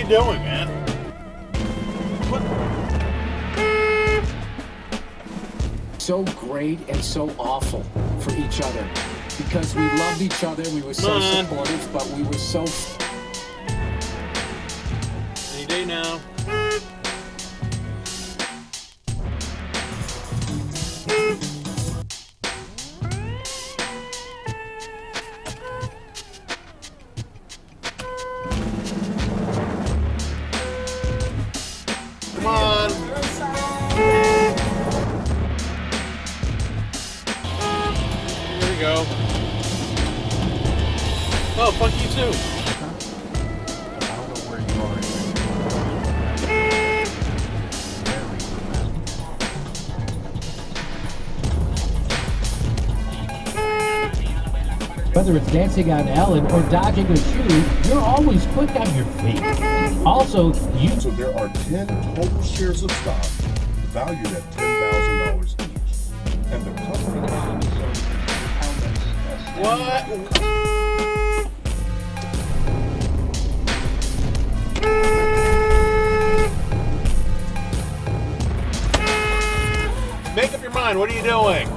you doing, man? What? So great and so awful for each other because we loved each other. We were so supportive, but we were so. Any day now. Come on. Here we go. Oh, fuck you too. I don't know where you are. Whether it's dancing on Ellen or dodging a shoe, you're always quick on your feet. Also, So there are 10 total shares of stock valued at $10,000 each. And the company... What? Make up your mind. What are you doing?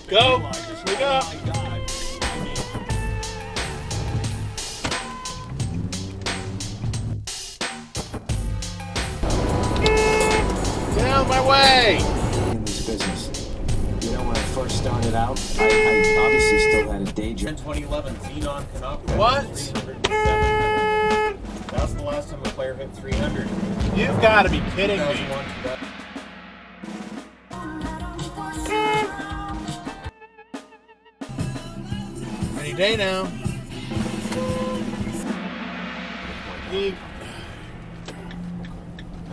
Go. Wake up. Get out of my way. In this business. You know, when I first started out, I obviously still had a day job. 2011 Xenon Canopy. What? That's the last time a player hit 300. You've got to be kidding me. 2001. Any day now.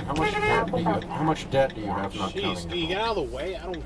How much debt do you have not Jeez, counting? can you get out of the way? I don't.